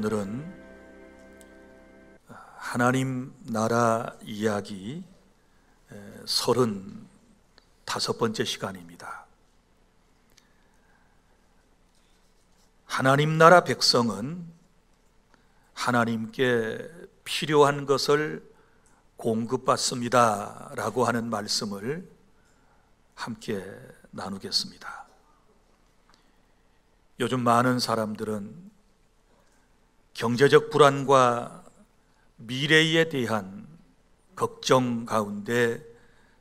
오늘은 하나님 나라 이야기 35번째 시간입니다. 하나님 나라 백성은 하나님께 필요한 것을 공급받습니다 라고 하는 말씀을 함께 나누겠습니다. 요즘 많은 사람들은 경제적 불안과 미래에 대한 걱정 가운데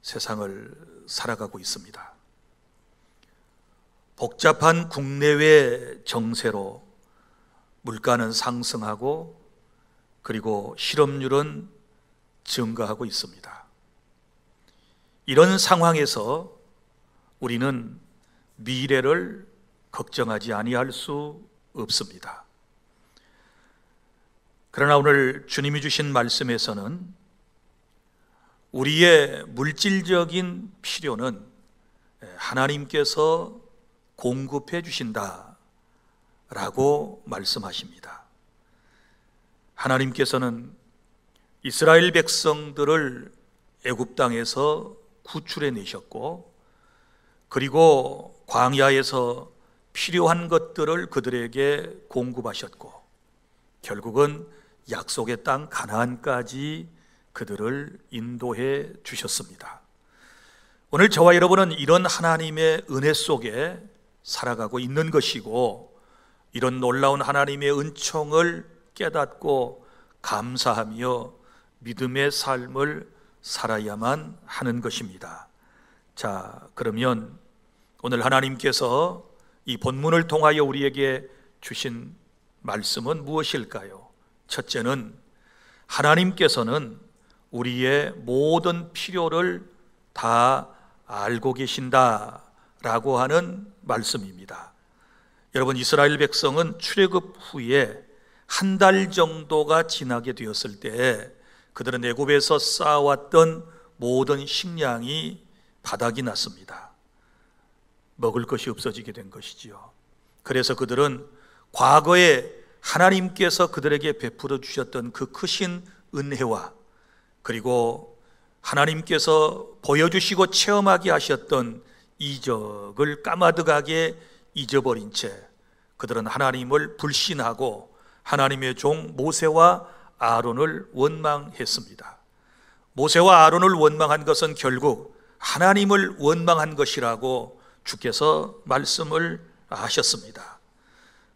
세상을 살아가고 있습니다. 복잡한 국내외 정세로 물가는 상승하고 그리고 실업률은 증가하고 있습니다. 이런 상황에서 우리는 미래를 걱정하지 아니할 수 없습니다. 그러나 오늘 주님이 주신 말씀에서는 우리의 물질적인 필요는 하나님께서 공급해 주신다라고 말씀하십니다. 하나님께서는 이스라엘 백성들을 애굽 땅에서 구출해 내셨고, 그리고 광야에서 필요한 것들을 그들에게 공급하셨고, 결국은 약속의 땅 가나안까지 그들을 인도해 주셨습니다. 오늘 저와 여러분은 이런 하나님의 은혜 속에 살아가고 있는 것이고, 이런 놀라운 하나님의 은총을 깨닫고 감사하며 믿음의 삶을 살아야만 하는 것입니다. 자, 그러면 오늘 하나님께서 이 본문을 통하여 우리에게 주신 말씀은 무엇일까요? 첫째는 하나님께서는 우리의 모든 필요를 다 알고 계신다라고 하는 말씀입니다. 여러분, 이스라엘 백성은 출애굽 후에 한 달 정도가 지나게 되었을 때 그들은 애굽에서 쌓아왔던 모든 식량이 바닥이 났습니다. 먹을 것이 없어지게 된 것이지요. 그래서 그들은 과거에 하나님께서 그들에게 베풀어 주셨던 그 크신 은혜와, 그리고 하나님께서 보여주시고 체험하게 하셨던 이적을 까마득하게 잊어버린 채 그들은 하나님을 불신하고 하나님의 종 모세와 아론을 원망했습니다. 모세와 아론을 원망한 것은 결국 하나님을 원망한 것이라고 주께서 말씀을 하셨습니다.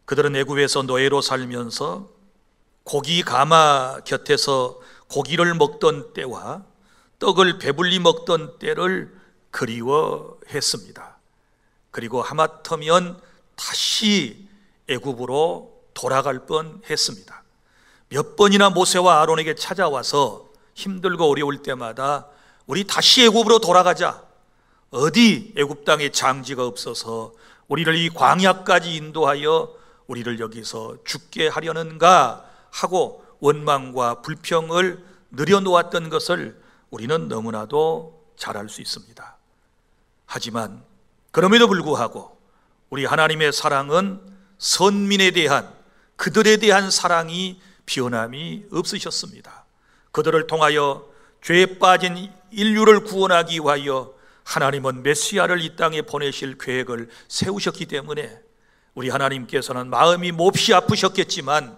그들은 애굽에서 노예로 살면서 고기 가마 곁에서 고기를 먹던 때와 떡을 배불리 먹던 때를 그리워했습니다. 그리고 하마터면 다시 애굽으로 돌아갈 뻔했습니다. 몇 번이나 모세와 아론에게 찾아와서 힘들고 어려울 때마다 우리 다시 애굽으로 돌아가자, 어디 애굽 땅에 장지가 없어서 우리를 이 광야까지 인도하여 우리를 여기서 죽게 하려는가 하고 원망과 불평을 늘여놓았던 것을 우리는 너무나도 잘 알 수 있습니다. 하지만 그럼에도 불구하고 우리 하나님의 사랑은 선민에 대한, 그들에 대한 사랑이 변함이 없으셨습니다. 그들을 통하여 죄에 빠진 인류를 구원하기 위하여 하나님은 메시아를 이 땅에 보내실 계획을 세우셨기 때문에 우리 하나님께서는 마음이 몹시 아프셨겠지만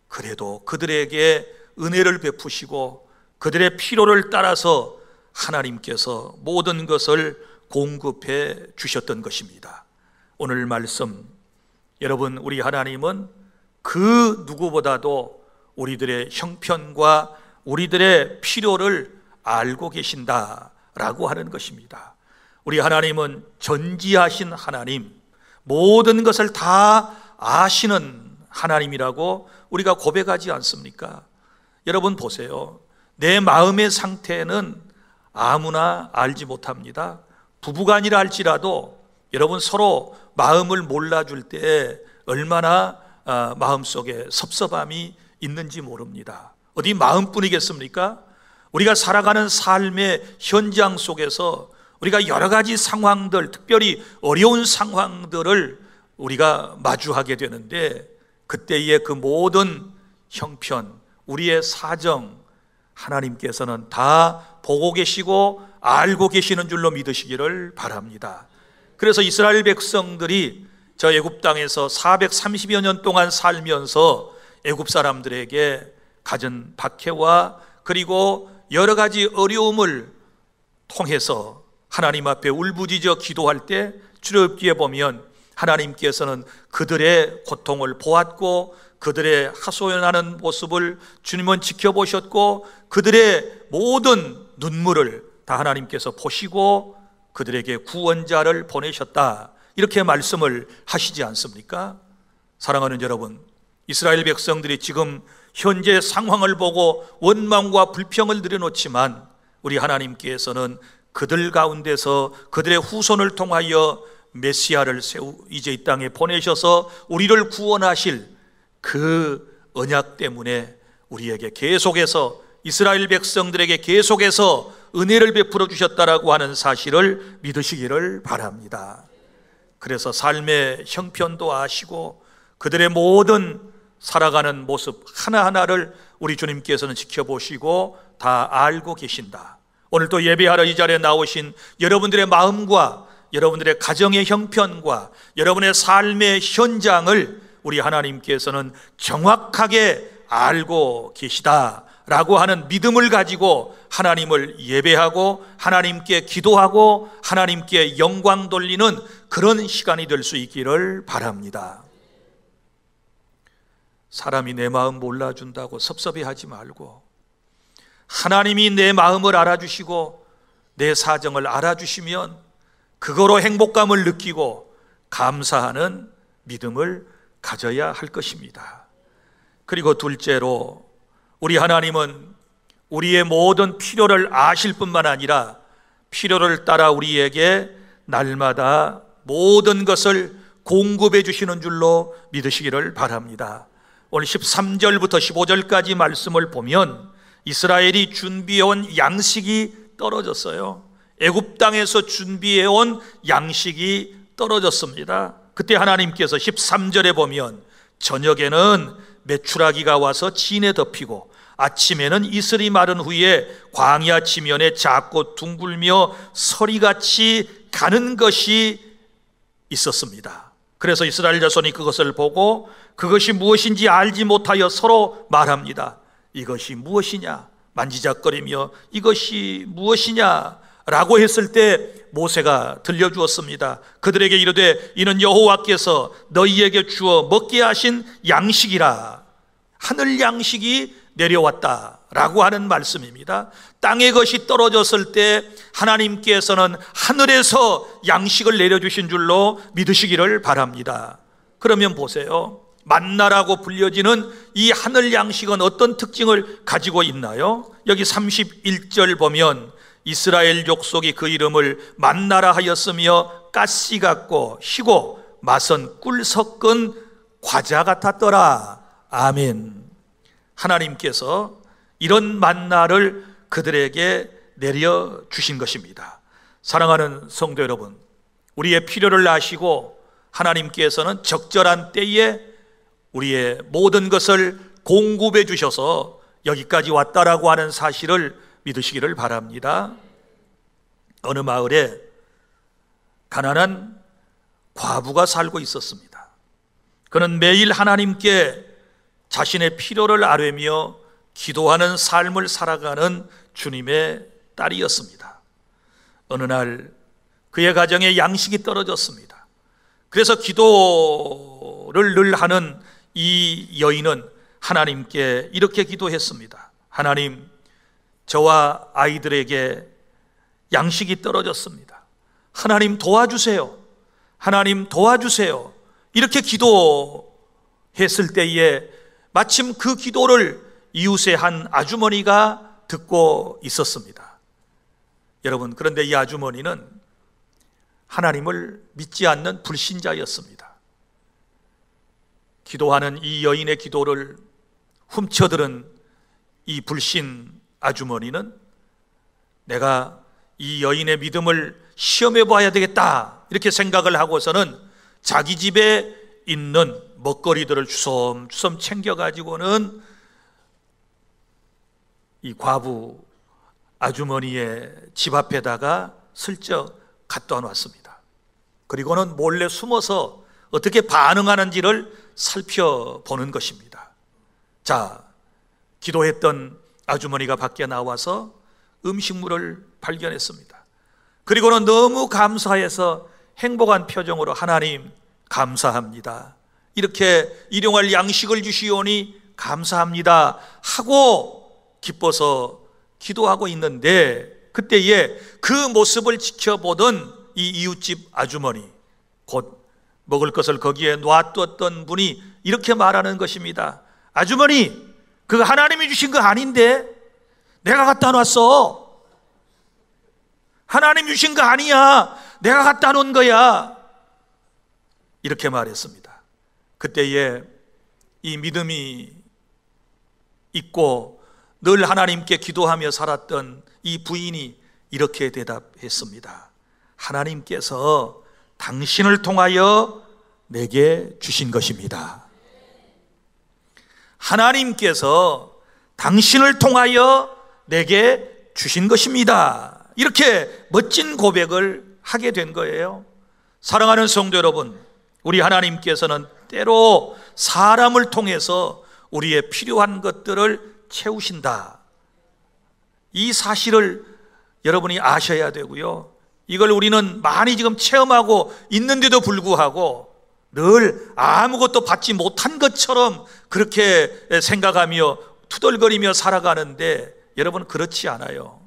그래도 그들에게 은혜를 베푸시고 그들의 필요를 따라서 하나님께서 모든 것을 공급해 주셨던 것입니다. 오늘 말씀, 여러분, 우리 하나님은 그 누구보다도 우리들의 형편과 우리들의 필요를 알고 계신다라고 하는 것입니다. 우리 하나님은 전지하신 하나님, 모든 것을 다 아시는 하나님이라고 우리가 고백하지 않습니까? 여러분 보세요. 내 마음의 상태는 아무나 알지 못합니다. 부부간이라 할지라도 여러분 서로 마음을 몰라줄 때 얼마나 마음속에 섭섭함이 있는지 모릅니다. 어디 마음뿐이겠습니까? 우리가 살아가는 삶의 현장 속에서 우리가 여러 가지 상황들, 특별히 어려운 상황들을 우리가 마주하게 되는데 그때의 그 모든 형편, 우리의 사정, 하나님께서는 다 보고 계시고 알고 계시는 줄로 믿으시기를 바랍니다. 그래서 이스라엘 백성들이 저 애굽 땅에서 430여 년 동안 살면서 애굽 사람들에게 갖은 박해와 그리고 여러 가지 어려움을 통해서 하나님 앞에 울부짖어 기도할 때 출애굽기에 보면 하나님께서는 그들의 고통을 보았고 그들의 하소연하는 모습을 주님은 지켜보셨고 그들의 모든 눈물을 다 하나님께서 보시고 그들에게 구원자를 보내셨다, 이렇게 말씀을 하시지 않습니까? 사랑하는 여러분, 이스라엘 백성들이 지금 현재 상황을 보고 원망과 불평을 내려놓지만 우리 하나님께서는 그들 가운데서 그들의 후손을 통하여 메시아를 이제 이 땅에 보내셔서 우리를 구원하실 그 언약 때문에 우리에게 계속해서, 이스라엘 백성들에게 계속해서 은혜를 베풀어 주셨다라고 하는 사실을 믿으시기를 바랍니다. 그래서 삶의 형편도 아시고 그들의 모든 살아가는 모습 하나하나를 우리 주님께서는 지켜보시고 다 알고 계신다. 오늘 또 예배하러 이 자리에 나오신 여러분들의 마음과 여러분들의 가정의 형편과 여러분의 삶의 현장을 우리 하나님께서는 정확하게 알고 계시다라고 하는 믿음을 가지고 하나님을 예배하고 하나님께 기도하고 하나님께 영광 돌리는 그런 시간이 될 수 있기를 바랍니다. 사람이 내 마음 몰라준다고 섭섭해하지 말고 하나님이 내 마음을 알아주시고 내 사정을 알아주시면 그거로 행복감을 느끼고 감사하는 믿음을 가져야 할 것입니다. 그리고 둘째로, 우리 하나님은 우리의 모든 필요를 아실 뿐만 아니라 필요를 따라 우리에게 날마다 모든 것을 공급해 주시는 줄로 믿으시기를 바랍니다. 오늘 13절부터 15절까지 말씀을 보면 이스라엘이 준비해온 양식이 떨어졌어요. 애굽 땅에서 준비해온 양식이 떨어졌습니다. 그때 하나님께서 13절에 보면 저녁에는 메추라기가 와서 진에 덮이고 아침에는 이슬이 마른 후에 광야 지면에 작고 둥글며 서리같이 가는 것이 있었습니다. 그래서 이스라엘 자손이 그것을 보고 그것이 무엇인지 알지 못하여 서로 말합니다. 이것이 무엇이냐? 만지작거리며 이것이 무엇이냐? 라고 했을 때 모세가 들려주었습니다. 그들에게 이르되 이는 여호와께서 너희에게 주어 먹게 하신 양식이라. 하늘 양식이 내려왔다 라고 하는 말씀입니다. 땅의 것이 떨어졌을 때 하나님께서는 하늘에서 양식을 내려주신 줄로 믿으시기를 바랍니다. 그러면 보세요, 만나라고 불려지는 이 하늘 양식은 어떤 특징을 가지고 있나요? 여기 31절 보면 이스라엘 족속이 그 이름을 만나라 하였으며 가시 같고 희고 맛은 꿀 섞은 과자 같았더라. 아멘. 하나님께서 이런 만나를 그들에게 내려주신 것입니다. 사랑하는 성도 여러분, 우리의 필요를 아시고 하나님께서는 적절한 때에 우리의 모든 것을 공급해 주셔서 여기까지 왔다라고 하는 사실을 믿으시기를 바랍니다. 어느 마을에 가난한 과부가 살고 있었습니다. 그는 매일 하나님께 자신의 필요를 아뢰며 기도하는 삶을 살아가는 주님의 딸이었습니다. 어느 날 그의 가정에 양식이 떨어졌습니다. 그래서 기도를 늘 하는 이 여인은 하나님께 이렇게 기도했습니다. 하나님, 저와 아이들에게 양식이 떨어졌습니다. 하나님 도와주세요. 하나님 도와주세요. 이렇게 기도했을 때에 마침 그 기도를 이웃의 한 아주머니가 듣고 있었습니다. 여러분, 그런데 이 아주머니는 하나님을 믿지 않는 불신자였습니다. 기도하는 이 여인의 기도를 훔쳐들은 이 불신 아주머니는 내가 이 여인의 믿음을 시험해 봐야 되겠다 이렇게 생각을 하고서는 자기 집에 있는 먹거리들을 주섬주섬 챙겨가지고는 이 과부 아주머니의 집 앞에다가 슬쩍 갖다 놨습니다. 그리고는 몰래 숨어서 어떻게 반응하는지를 살펴보는 것입니다. 자, 기도했던 아주머니가 밖에 나와서 음식물을 발견했습니다. 그리고는 너무 감사해서 행복한 표정으로 하나님 감사합니다, 이렇게 일용할 양식을 주시오니 감사합니다 하고 기뻐서 기도하고 있는데, 그때에 그 모습을 지켜보던 이 이웃집 아주머니, 곧 먹을 것을 거기에 놔뒀던 분이 이렇게 말하는 것입니다. 아주머니, 그거 하나님이 주신 거 아닌데? 내가 갖다 놨어. 하나님 주신 거 아니야. 내가 갖다 놓은 거야. 이렇게 말했습니다. 그때에 이 믿음이 있고 늘 하나님께 기도하며 살았던 이 부인이 이렇게 대답했습니다. 하나님께서 당신을 통하여 내게 주신 것입니다. 하나님께서 당신을 통하여 내게 주신 것입니다. 이렇게 멋진 고백을 하게 된 거예요. 사랑하는 성도 여러분, 우리 하나님께서는 때로 사람을 통해서 우리의 필요한 것들을 채우신다. 이 사실을 여러분이 아셔야 되고요, 이걸 우리는 많이 지금 체험하고 있는데도 불구하고 늘 아무것도 받지 못한 것처럼 그렇게 생각하며 투덜거리며 살아가는데, 여러분 그렇지 않아요.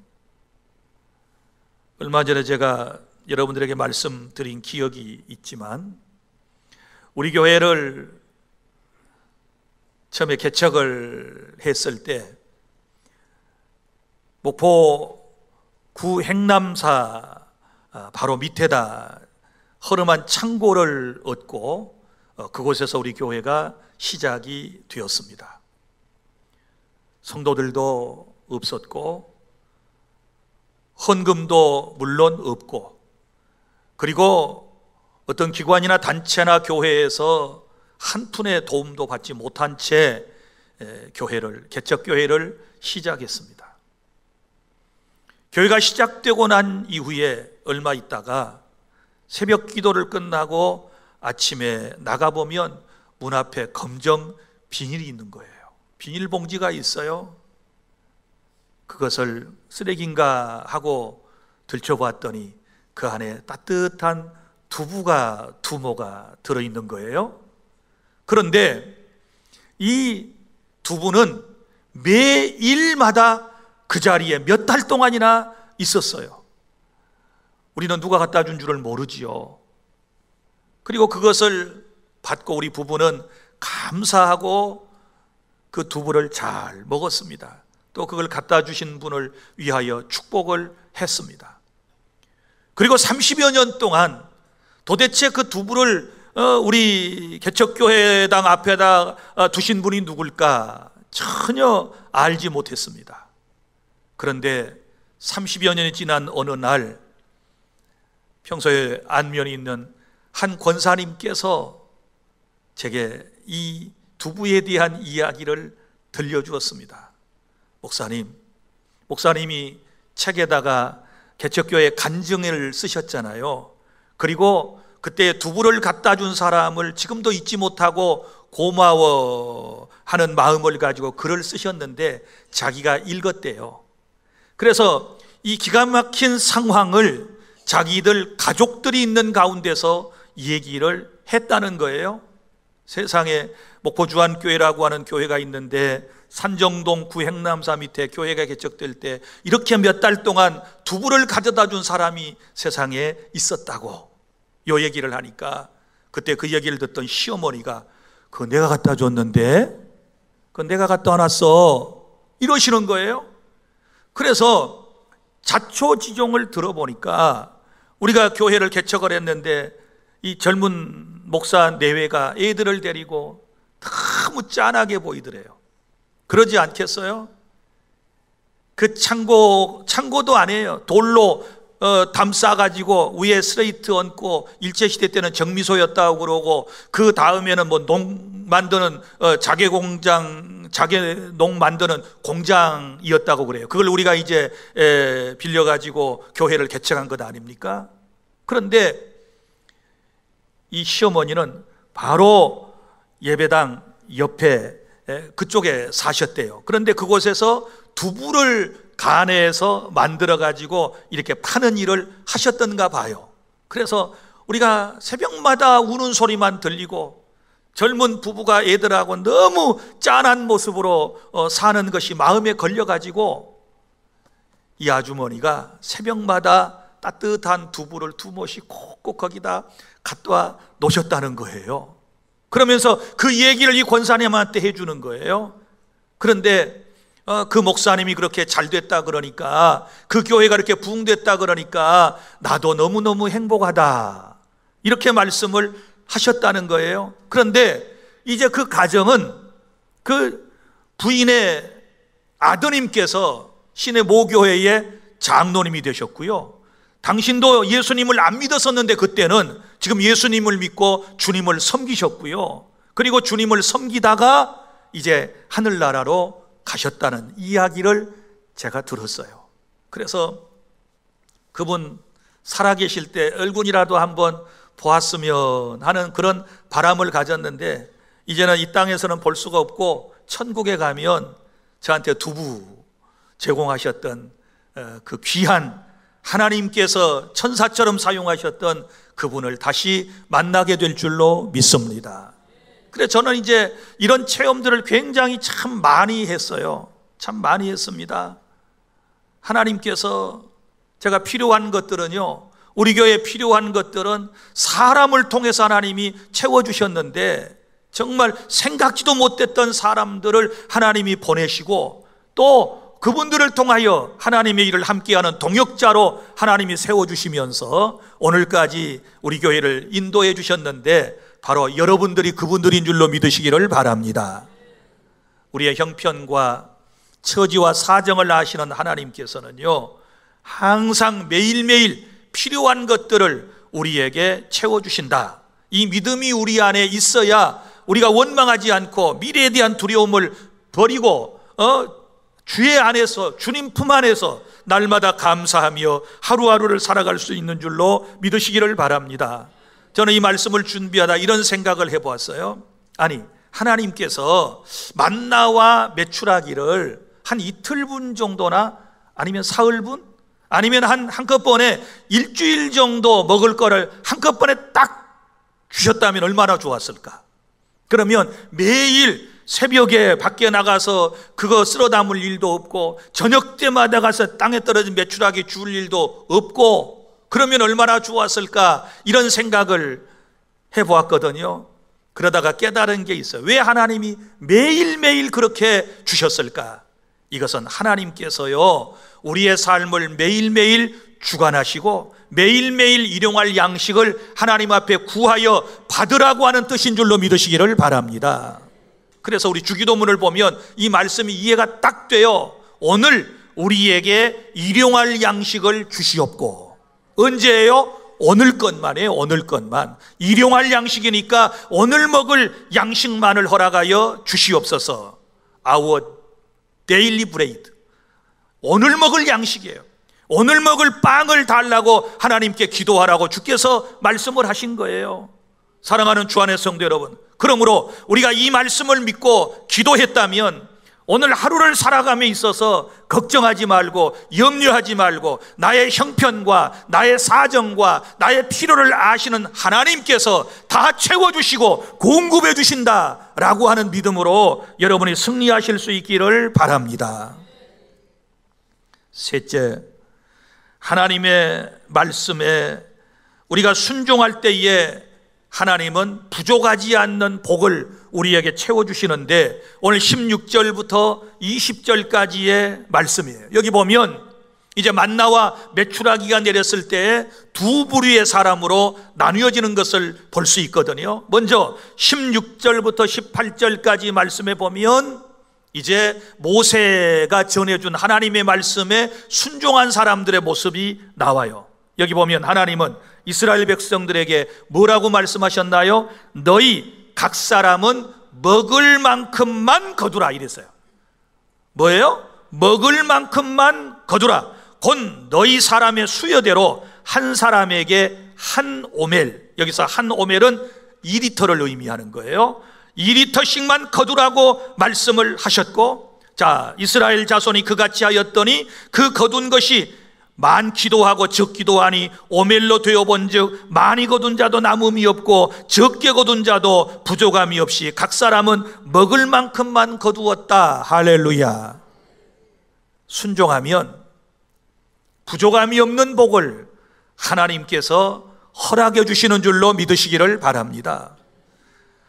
얼마 전에 제가 여러분들에게 말씀드린 기억이 있지만, 우리 교회를 처음에 개척을 했을 때 목포 구 행남사 바로 밑에다 허름한 창고를 얻고 그곳에서 우리 교회가 시작이 되었습니다. 성도들도 없었고 헌금도 물론 없고, 그리고 어떤 기관이나 단체나 교회에서 한 푼의 도움도 받지 못한 채 개척교회를 시작했습니다. 교회가 시작되고 난 이후에 얼마 있다가 새벽 기도를 끝나고 아침에 나가보면 문 앞에 검정 비닐이 있는 거예요. 비닐봉지가 있어요. 그것을 쓰레기인가 하고 들춰봤더니 그 안에 따뜻한 두모가 들어있는 거예요. 그런데 이 두부는 매일마다 그 자리에 몇 달 동안이나 있었어요. 우리는 누가 갖다 준 줄을 모르지요. 그리고 그것을 받고 우리 부부는 감사하고 그 두부를 잘 먹었습니다. 또 그걸 갖다 주신 분을 위하여 축복을 했습니다. 그리고 30여 년 동안 도대체 그 두부를 우리 개척교회당 앞에다 두신 분이 누굴까 전혀 알지 못했습니다. 그런데 30여 년이 지난 어느 날 평소에 안면이 있는 한 권사님께서 제게 이 두부에 대한 이야기를 들려주었습니다. 목사님이 책에다가 개척교회 간증을 쓰셨잖아요. 그리고 그때 두부를 갖다 준 사람을 지금도 잊지 못하고 고마워하는 마음을 가지고 글을 쓰셨는데 자기가 읽었대요. 그래서 이 기가 막힌 상황을 자기들 가족들이 있는 가운데서 얘기를 했다는 거예요. 세상에 목포주안교회라고 하는 교회가 있는데 산정동 구행남사 밑에 교회가 개척될 때 이렇게 몇 달 동안 두부를 가져다 준 사람이 세상에 있었다고 요 얘기를 하니까, 그때 그 얘기를 듣던 시어머니가 그거 내가 갖다 줬는데, 그거 내가 갖다 놨어, 이러시는 거예요. 그래서 자초지종을 들어보니까 우리가 교회를 개척을 했는데 이 젊은 목사 내외가 애들을 데리고 너무 짠하게 보이더래요. 그러지 않겠어요? 그 창고도 아니에요. 돌로 담 싸가지고 위에 스레이트 얹고 일제시대 때는 정미소였다고 그러고, 그 다음에는 뭐 농 만드는 자개농 만드는 공장이었다고 그래요. 그걸 우리가 이제 빌려가지고 교회를 개척한 것 아닙니까? 그런데 이 시어머니는 바로 예배당 옆에 그쪽에 사셨대요. 그런데 그곳에서 두부를 간해서 만들어 가지고 이렇게 파는 일을 하셨던가 봐요. 그래서 우리가 새벽마다 우는 소리만 들리고 젊은 부부가 애들하고 너무 짠한 모습으로 사는 것이 마음에 걸려 가지고 이 아주머니가 새벽마다 따뜻한 두부를 두 모씩 콕콕 거기다 갖다 놓으셨다는 거예요. 그러면서 그 얘기를 이 권사님한테 해주는 거예요. 그런데 그 목사님이 그렇게 잘 됐다 그러니까, 그 교회가 이렇게 부흥됐다 그러니까 나도 너무너무 행복하다, 이렇게 말씀을 하셨다는 거예요. 그런데 이제 그 가정은 그 부인의 아드님께서 시내 모교회의 장로님이 되셨고요, 당신도 예수님을 안 믿었었는데 그때는 지금 예수님을 믿고 주님을 섬기셨고요, 그리고 주님을 섬기다가 이제 하늘나라로 가셨다는 이야기를 제가 들었어요. 그래서 그분 살아계실 때 얼굴이라도 한번 보았으면 하는 그런 바람을 가졌는데, 이제는 이 땅에서는 볼 수가 없고 천국에 가면 저한테 두부 제공하셨던 그 귀한 하나님께서 천사처럼 사용하셨던 그분을 다시 만나게 될 줄로 믿습니다. 그래서 저는 이제 이런 체험들을 굉장히 참 많이 했어요. 참 많이 했습니다. 하나님께서 제가 필요한 것들은요, 우리 교회에 필요한 것들은 사람을 통해서 하나님이 채워주셨는데, 정말 생각지도 못했던 사람들을 하나님이 보내시고, 또 그분들을 통하여 하나님의 일을 함께하는 동역자로 하나님이 세워주시면서 오늘까지 우리 교회를 인도해 주셨는데, 바로 여러분들이 그분들인 줄로 믿으시기를 바랍니다. 우리의 형편과 처지와 사정을 아시는 하나님께서는요, 항상 매일매일 필요한 것들을 우리에게 채워주신다, 이 믿음이 우리 안에 있어야 우리가 원망하지 않고 미래에 대한 두려움을 버리고 주의 안에서, 주님 품 안에서 날마다 감사하며 하루하루를 살아갈 수 있는 줄로 믿으시기를 바랍니다. 저는 이 말씀을 준비하다 이런 생각을 해보았어요. 아니, 하나님께서 만나와 메추라기를 한 이틀분 정도나, 아니면 사흘분, 아니면 한꺼번에 일주일 정도 먹을 거를 한꺼번에 딱 주셨다면 얼마나 좋았을까. 그러면 매일 새벽에 밖에 나가서 그거 쓸어 담을 일도 없고, 저녁 때마다 가서 땅에 떨어진 메추라기 주울 일도 없고, 그러면 얼마나 좋았을까, 이런 생각을 해보았거든요. 그러다가 깨달은 게 있어요. 왜 하나님이 매일매일 그렇게 주셨을까? 이것은 하나님께서요, 우리의 삶을 매일매일 주관하시고 매일매일 일용할 양식을 하나님 앞에 구하여 받으라고 하는 뜻인 줄로 믿으시기를 바랍니다. 그래서 우리 주기도문을 보면 이 말씀이 이해가 딱 돼요. 오늘 우리에게 일용할 양식을 주시옵고. 언제예요? 오늘 것만이에요. 오늘 것만. 일용할 양식이니까 오늘 먹을 양식만을 허락하여 주시옵소서. Our daily bread. 오늘 먹을 양식이에요. 오늘 먹을 빵을 달라고 하나님께 기도하라고 주께서 말씀을 하신 거예요. 사랑하는 주 안의 성도 여러분, 그러므로 우리가 이 말씀을 믿고 기도했다면 오늘 하루를 살아감에 있어서 걱정하지 말고 염려하지 말고 나의 형편과 나의 사정과 나의 필요를 아시는 하나님께서 다 채워주시고 공급해 주신다라고 하는 믿음으로 여러분이 승리하실 수 있기를 바랍니다. 셋째, 하나님의 말씀에 우리가 순종할 때에 하나님은 부족하지 않는 복을 우리에게 채워주시는데, 오늘 16절부터 20절까지의 말씀이에요. 여기 보면 이제 만나와 메추라기가 내렸을 때 두 부류의 사람으로 나뉘어지는 것을 볼 수 있거든요. 먼저 16절부터 18절까지 말씀에 보면 이제 모세가 전해준 하나님의 말씀에 순종한 사람들의 모습이 나와요. 여기 보면 하나님은 이스라엘 백성들에게 뭐라고 말씀하셨나요? 너희 각 사람은 먹을 만큼만 거두라 이랬어요. 뭐예요? 먹을 만큼만 거두라. 곧 너희 사람의 수여대로 한 사람에게 한 오멜, 여기서 한 오멜은 2리터를 의미하는 거예요. 2리터씩만 거두라고 말씀을 하셨고, 자, 이스라엘 자손이 그같이 하였더니 그 거둔 것이 많기도 하고 적기도 하니 오멜로 되어본즉 많이 거둔 자도 남음이 없고 적게 거둔 자도 부족함이 없이 각 사람은 먹을 만큼만 거두었다. 할렐루야. 순종하면 부족함이 없는 복을 하나님께서 허락해 주시는 줄로 믿으시기를 바랍니다.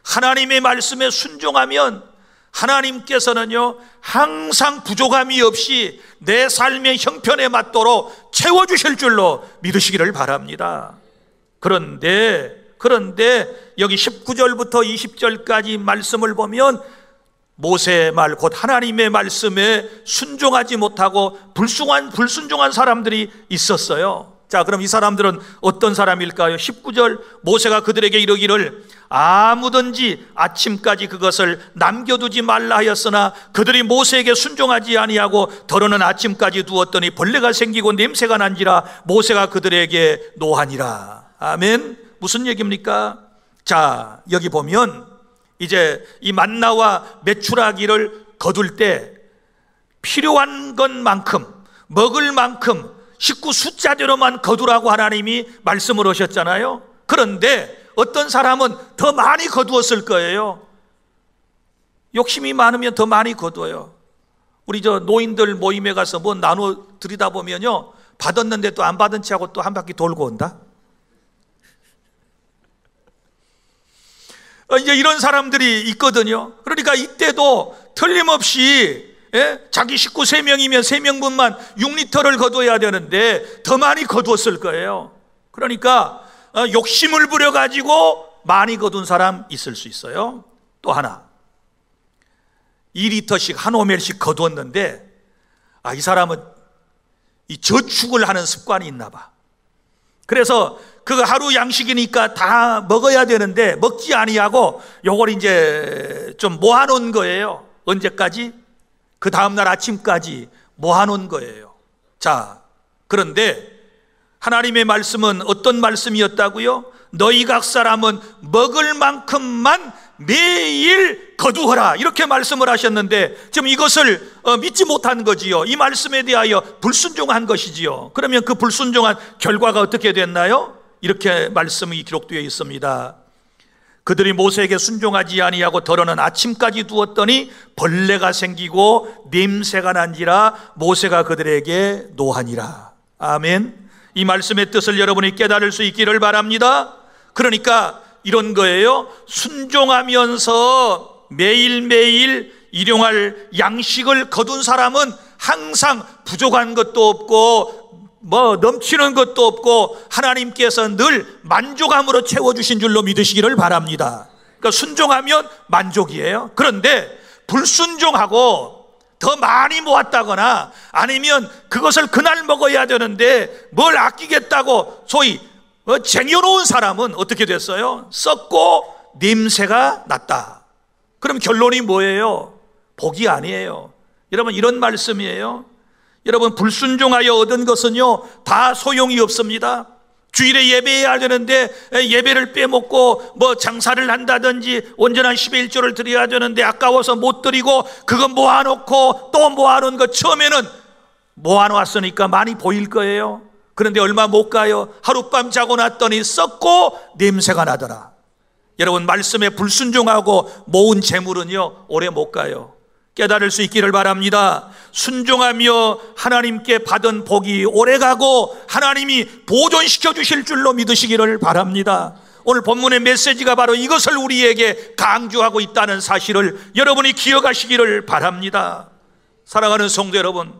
하나님의 말씀에 순종하면 하나님께서는요 항상 부족함이 없이 내 삶의 형편에 맞도록 채워주실 줄로 믿으시기를 바랍니다. 그런데 여기 19절부터 20절까지 말씀을 보면 모세의 말, 곧 하나님의 말씀에 순종하지 못하고 불순종한 사람들이 있었어요. 자, 그럼 이 사람들은 어떤 사람일까요? 19절, 모세가 그들에게 이르기를 아무든지 아침까지 그것을 남겨두지 말라 하였으나 그들이 모세에게 순종하지 아니하고 더러는 아침까지 두었더니 벌레가 생기고 냄새가 난지라 모세가 그들에게 노하니라. 아멘. 무슨 얘기입니까? 자, 여기 보면 이제 이 만나와 메추라기를 거둘 때 필요한 것만큼, 먹을 만큼 식구 숫자대로만 거두라고 하나님이 말씀을 하셨잖아요. 그런데 어떤 사람은 더 많이 거두었을 거예요. 욕심이 많으면 더 많이 거두어요. 우리 저 노인들 모임에 가서 뭐 나눠 드리다 보면요, 받았는데 또 안 받은 채 하고 또 한 바퀴 돌고 온다. 이제 이런 사람들이 있거든요. 그러니까 이때도 틀림없이 자기 식구 3명이면 3명분만 6리터를 거둬야 되는데 더 많이 거두었을 거예요. 그러니까 욕심을 부려가지고 많이 거둔 사람 있을 수 있어요. 또 하나, 2리터씩 한 오멜씩 거두었는데 이 사람은 이 저축을 하는 습관이 있나 봐. 그래서 그 하루 양식이니까 다 먹어야 되는데 먹지 아니하고 요걸 이제 좀 모아놓은 거예요. 언제까지? 그 다음날 아침까지 모아놓은 거예요. 자, 그런데 하나님의 말씀은 어떤 말씀이었다고요? 너희 각 사람은 먹을 만큼만 매일 거두어라, 이렇게 말씀을 하셨는데 지금 이것을 믿지 못한 거지요. 이 말씀에 대하여 불순종한 것이지요. 그러면 그 불순종한 결과가 어떻게 됐나요? 이렇게 말씀이 기록되어 있습니다. 그들이 모세에게 순종하지 아니하고 더러는 아침까지 두었더니 벌레가 생기고 냄새가 난지라 모세가 그들에게 노하니라. 아멘. 이 말씀의 뜻을 여러분이 깨달을 수 있기를 바랍니다. 그러니까 이런 거예요. 순종하면서 매일매일 일용할 양식을 거둔 사람은 항상 부족한 것도 없고 뭐 넘치는 것도 없고 하나님께서 늘 만족함으로 채워주신 줄로 믿으시기를 바랍니다. 그러니까 순종하면 만족이에요. 그런데 불순종하고 더 많이 모았다거나 아니면 그것을 그날 먹어야 되는데 뭘 아끼겠다고 소위 쟁여놓은 사람은 어떻게 됐어요? 썩고 냄새가 났다. 그럼 결론이 뭐예요? 복이 아니에요. 여러분, 이런 말씀이에요. 여러분, 불순종하여 얻은 것은요 다 소용이 없습니다. 주일에 예배해야 되는데 예배를 빼먹고 뭐 장사를 한다든지 온전한 11조를 드려야 되는데 아까워서 못 드리고 그거 모아놓고 또 모아놓은 거 처음에는 모아놓았으니까 많이 보일 거예요. 그런데 얼마 못 가요. 하룻밤 자고 났더니 썩고 냄새가 나더라. 여러분, 말씀에 불순종하고 모은 재물은요 오래 못 가요. 깨달을 수 있기를 바랍니다. 순종하며 하나님께 받은 복이 오래가고 하나님이 보존시켜 주실 줄로 믿으시기를 바랍니다. 오늘 본문의 메시지가 바로 이것을 우리에게 강조하고 있다는 사실을 여러분이 기억하시기를 바랍니다. 사랑하는 성도 여러분,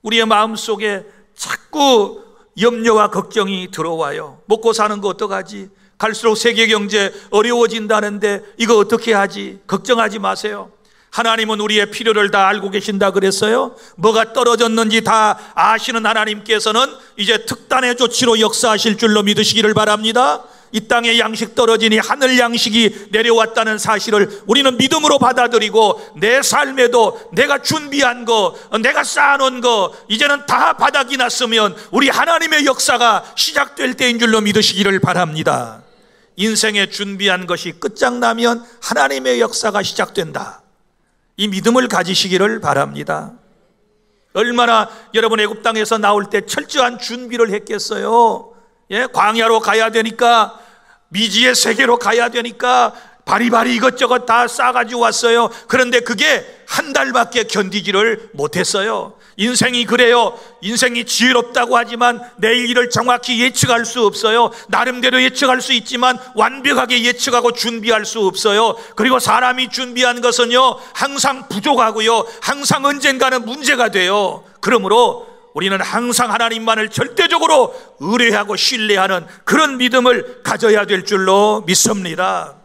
우리의 마음속에 자꾸 염려와 걱정이 들어와요. 먹고 사는 거 어떡하지? 갈수록 세계 경제 어려워진다는데 이거 어떻게 하지? 걱정하지 마세요. 하나님은 우리의 필요를 다 알고 계신다 그랬어요. 뭐가 떨어졌는지 다 아시는 하나님께서는 이제 특단의 조치로 역사하실 줄로 믿으시기를 바랍니다. 이 땅에 양식 떨어지니 하늘 양식이 내려왔다는 사실을 우리는 믿음으로 받아들이고, 내 삶에도 내가 준비한 거, 내가 쌓아놓은 거 이제는 다 바닥이 났으면 우리 하나님의 역사가 시작될 때인 줄로 믿으시기를 바랍니다. 인생에 준비한 것이 끝장나면 하나님의 역사가 시작된다. 이 믿음을 가지시기를 바랍니다. 얼마나 여러분 애굽 땅에서 나올 때 철저한 준비를 했겠어요. 광야로 가야 되니까, 미지의 세계로 가야 되니까 바리바리 이것저것 다 싸가지고 왔어요. 그런데 그게 한 달밖에 견디지를 못했어요. 인생이 그래요. 인생이 지혜롭다고 하지만 내일 일을 정확히 예측할 수 없어요. 나름대로 예측할 수 있지만 완벽하게 예측하고 준비할 수 없어요. 그리고 사람이 준비한 것은요, 항상 부족하고요, 항상 언젠가는 문제가 돼요. 그러므로 우리는 항상 하나님만을 절대적으로 의뢰하고 신뢰하는 그런 믿음을 가져야 될 줄로 믿습니다.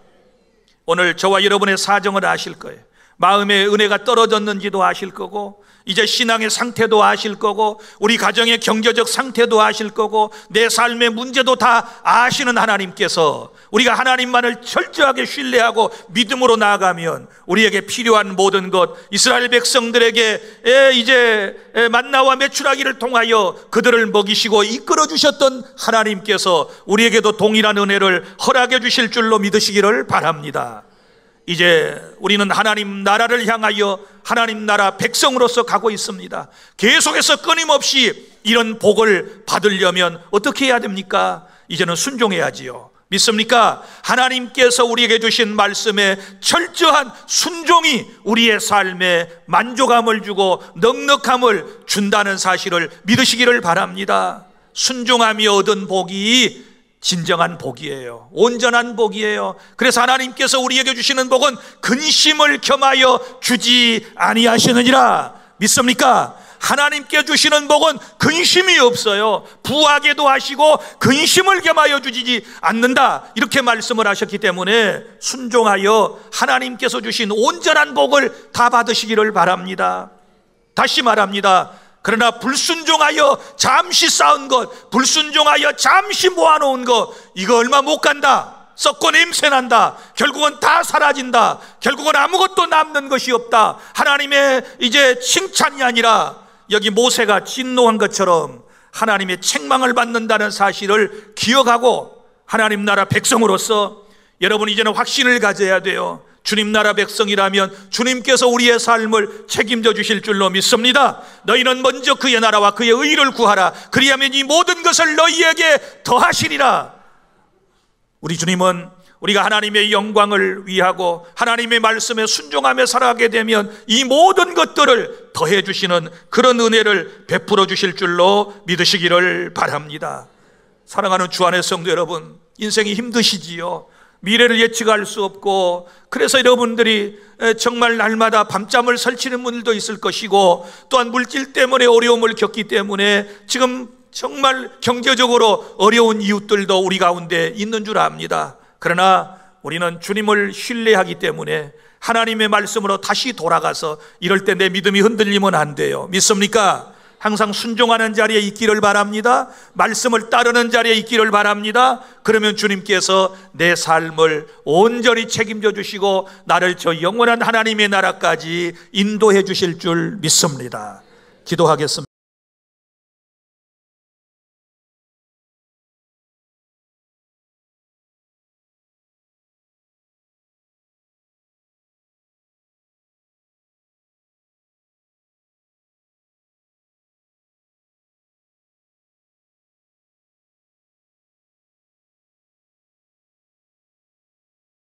오늘 저와 여러분의 사정을 아실 거예요. 마음의 은혜가 떨어졌는지도 아실 거고, 이제 신앙의 상태도 아실 거고, 우리 가정의 경제적 상태도 아실 거고, 내 삶의 문제도 다 아시는 하나님께서 우리가 하나님만을 철저하게 신뢰하고 믿음으로 나아가면 우리에게 필요한 모든 것, 이스라엘 백성들에게 이제 만나와 메추라기를 통하여 그들을 먹이시고 이끌어 주셨던 하나님께서 우리에게도 동일한 은혜를 허락해 주실 줄로 믿으시기를 바랍니다. 이제 우리는 하나님 나라를 향하여 하나님 나라 백성으로서 가고 있습니다. 계속해서 끊임없이 이런 복을 받으려면 어떻게 해야 됩니까? 이제는 순종해야지요. 믿습니까? 하나님께서 우리에게 주신 말씀에 철저한 순종이 우리의 삶에 만족감을 주고 넉넉함을 준다는 사실을 믿으시기를 바랍니다. 순종하며 얻은 복이 진정한 복이에요. 온전한 복이에요. 그래서 하나님께서 우리에게 주시는 복은 근심을 겸하여 주지 아니하시느니라. 믿습니까? 하나님께 주시는 복은 근심이 없어요. 부하게도 하시고 근심을 겸하여 주지 않는다, 이렇게 말씀을 하셨기 때문에 순종하여 하나님께서 주신 온전한 복을 다 받으시기를 바랍니다. 다시 말합니다. 그러나 불순종하여 잠시 쌓은 것, 불순종하여 잠시 모아놓은 것, 이거 얼마 못 간다, 썩고 냄새난다, 결국은 다 사라진다, 결국은 아무것도 남는 것이 없다, 하나님의 이제 칭찬이 아니라 여기 모세가 진노한 것처럼 하나님의 책망을 받는다는 사실을 기억하고 하나님 나라 백성으로서 여러분 이제는 확신을 가져야 돼요. 주님 나라 백성이라면 주님께서 우리의 삶을 책임져 주실 줄로 믿습니다. 너희는 먼저 그의 나라와 그의 의를 구하라. 그리하면 이 모든 것을 너희에게 더하시리라. 우리 주님은 우리가 하나님의 영광을 위하고 하나님의 말씀에 순종하며 살아가게 되면 이 모든 것들을 더해 주시는 그런 은혜를 베풀어 주실 줄로 믿으시기를 바랍니다. 사랑하는 주 안의 성도 여러분, 인생이 힘드시지요. 미래를 예측할 수 없고, 그래서 여러분들이 정말 날마다 밤잠을 설치는 분들도 있을 것이고, 또한 물질 때문에 어려움을 겪기 때문에 지금 정말 경제적으로 어려운 이웃들도 우리 가운데 있는 줄 압니다. 그러나 우리는 주님을 신뢰하기 때문에 하나님의 말씀으로 다시 돌아가서 이럴 때 내 믿음이 흔들리면 안 돼요. 믿습니까? 항상 순종하는 자리에 있기를 바랍니다. 말씀을 따르는 자리에 있기를 바랍니다. 그러면 주님께서 내 삶을 온전히 책임져 주시고 나를 저 영원한 하나님의 나라까지 인도해 주실 줄 믿습니다. 기도하겠습니다.